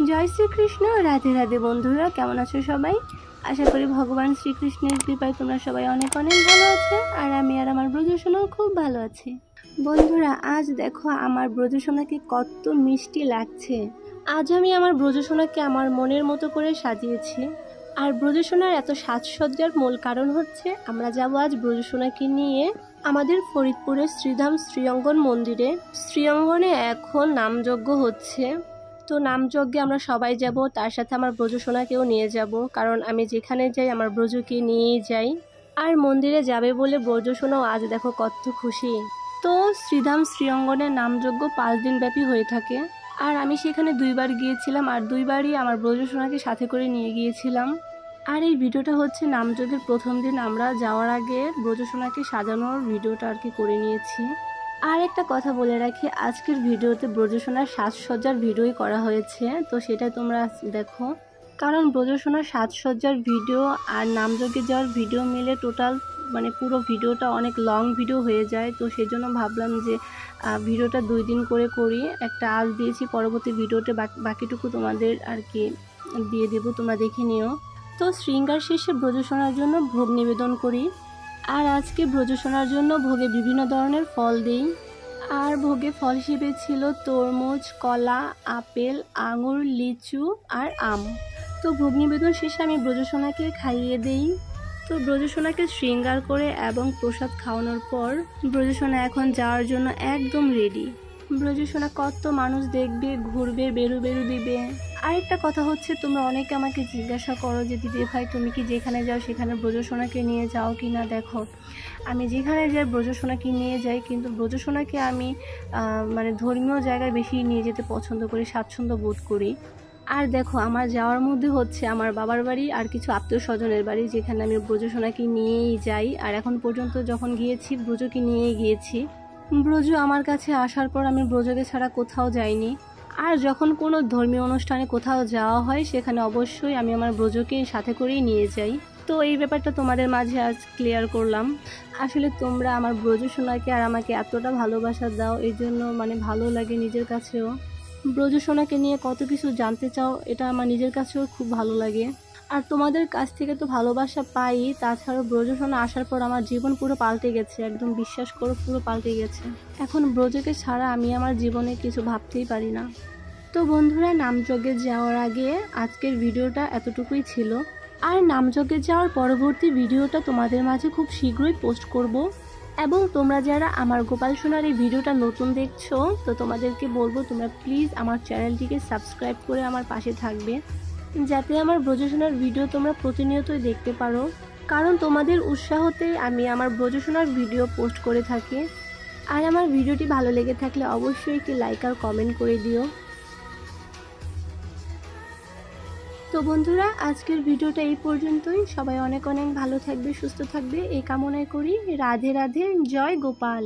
জয় শ্রীকৃষ্ণ। রাধে রাধে বন্ধুরা, কেমন আছো সবাই? আশা করি ভগবান শ্রীকৃষ্ণের কৃপায় তোমরা সবাই অনেক অনেক ভালো আছো। আর আমি আর আমার ব্রজসোনাও খুব ভালো আছি। বন্ধুরা, আজ দেখো আমার ব্রজসোনাকে কত মিষ্টি লাগছে। আজ আমি আমার ব্রজসোনাকে আমার মনের মতো করে সাজিয়েছি। আর ব্রজসোনার এত সাজসজ্জার মূল কারণ হচ্ছে আমরা যাবো আজ ব্রজসোনাকে নিয়ে আমাদের ফরিদপুরের শ্রীধাম শ্রীঅঙ্গন মন্দিরে। শ্রীঅঙ্গনে এখন নামযজ্ঞ হচ্ছে, তো নামযজ্ঞে আমরা সবাই যাব, তার সাথে আমার ব্রজসোনাকেও নিয়ে যাব, কারণ আমি যেখানে যাই আমার ব্রজকে নিয়েই যাই। আর মন্দিরে যাবে বলে ব্রজসোনাও আজ দেখো কত খুশি। তো শ্রীধাম শ্রীঅঙ্গনের নামযজ্ঞ 5 দিন ব্যাপী হয়ে থাকে। আর আমি সেখানে 2বার গিয়েছিলাম, আর 2বারই আমার ব্রজসোনাকে সাথে করে নিয়ে গিয়েছিলাম। আর এই ভিডিওটা হচ্ছে নামযজ্ঞের প্রথম দিন আমরা যাওয়ার আগে ব্রজসোনাকে সাজানোর ভিডিওটা আর কি করে নিয়েছি। আর একটা কথা বলে রাখি, আজকের ভিডিওতে ব্রজসোনার সাজসজ্জার ভিডিওই করা হয়েছে, তো সেটা তোমরা দেখো। কারণ ব্রজসোনার সাজসজ্জার ভিডিও আর নামযজ্ঞে যাওয়ার ভিডিও মিলে টোটাল পুরো ভিডিওটা অনেক লং ভিডিও হয়ে যায়। তো সেই জন্য ভাবলাম যে ভিডিওটা 2 দিন করে করি। একটা আজ দিয়েছি, পরবর্তী ভিডিওতে বাকিটুকু তোমাদের আর কি দিয়ে দেবো, তোমরা দেখে নিও। তো শৃঙ্গার শেষে ব্রজসোনার জন্য ভোগ নিবেদন করি। আর আজকে ব্রজসোনার জন্য ভোগে বিভিন্ন ধরনের ফল দিই। আর ভোগে ফল হিসেবে ছিল তরমুজ, কলা, আপেল, আঙুর, লিচু আর আম। তো ভোগ নিবেদন শেষে আমি ব্রজসোনাকে খাইয়ে দেই। তো ব্রজসোনাকে শৃঙ্গার করে এবং প্রসাদ খাওয়ানোর পর ব্রজসোনা এখন যাওয়ার জন্য একদম রেডি। ব্রজসোনা কত মানুষ দেখবে, ঘুরবে, বেরু দিবে। আরেকটা কথা হচ্ছে, তোমরা অনেকে আমাকে জিজ্ঞাসা করো যে দিদি ভাই তুমি কি যেখানে যাও সেখানে ব্রজসোনাকে নিয়ে যাও কি না। দেখো, আমি যেখানে যাই ব্রজসোনাকে নিয়ে যাই, কিন্তু ব্রজসোনাকে আমি ধর্মীয় জায়গায় বেশি নিয়ে যেতে পছন্দ করি, স্বাচ্ছন্দ্য বোধ করি। আর দেখো, আমার যাওয়ার মধ্যে হচ্ছে আমার বাবার বাড়ি আর কিছু আত্মীয় স্বজনের বাড়ি, যেখানে আমি ব্রজসোনাকে নিয়েই যাই। আর এখন পর্যন্ত যখন গিয়েছি ব্রজকে নিয়েই গিয়েছি। ব্রজ আমার কাছে আসার পর আমি ব্রজকে ছাড়া কোথাও যাইনি। আর যখন কোনো ধর্মীয় অনুষ্ঠানে কোথাও যাওয়া হয় সেখানে অবশ্যই আমি আমার ব্রজকে সাথে করেই নিয়ে যাই। তো এই ব্যাপারটা তোমাদের মাঝে আজ ক্লিয়ার করলাম। আসলে তোমরা আমার ব্রজসোনাকে আর আমাকে এতটা ভালোবাসা দাও, এই জন্য ভালো লাগে নিজের কাছেও। ব্রজসোনাকে নিয়ে কত কিছু জানতে চাও, এটা আমার নিজের কাছেও খুব ভালো লাগে। আর তোমাদের কাছ থেকে তো ভালোবাসা পাই, তাছাড়াও ব্রজসোনা আসার পর আমার জীবন পুরো পাল্টে গেছে, একদম বিশ্বাস করো পুরো পাল্টে গেছে। এখন ব্রজকে ছাড়া আমি আমার জীবনে কিছু ভাবতেই পারি না। তো বন্ধুরা, নামযজ্ঞে যাওয়ার আগে আজকের ভিডিওটা এতটুকুই ছিল। আর নামযজ্ঞে যাওয়ার পরবর্তী ভিডিওটা তোমাদের মাঝে খুব শীঘ্রই পোস্ট করব। এবং তোমরা যারা আমার গোপাল সোনার এই ভিডিওটা নতুন দেখছো, তো তোমাদেরকে বলবো তোমরা প্লিজ আমার চ্যানেলটিকে সাবস্ক্রাইব করে আমার পাশে থাকবে, যাতে আমার ব্রজসোনার ভিডিও তোমরা প্রতিনিয়তই দেখতে পারো। কারণ তোমাদের উৎসাহতে আমি আমার ব্রজসোনার ভিডিও পোস্ট করে থাকি। আর আমার ভিডিওটি ভালো লেগে থাকলে অবশ্যই একটি লাইক আর কমেন্ট করে দিও। তো বন্ধুরা, আজকের ভিডিওটা এই পর্যন্তই। সবাই অনেক অনেক ভালো থাকবে, সুস্থ থাকবে এই কামনাই করি। রাধে রাধে, জয় গোপাল।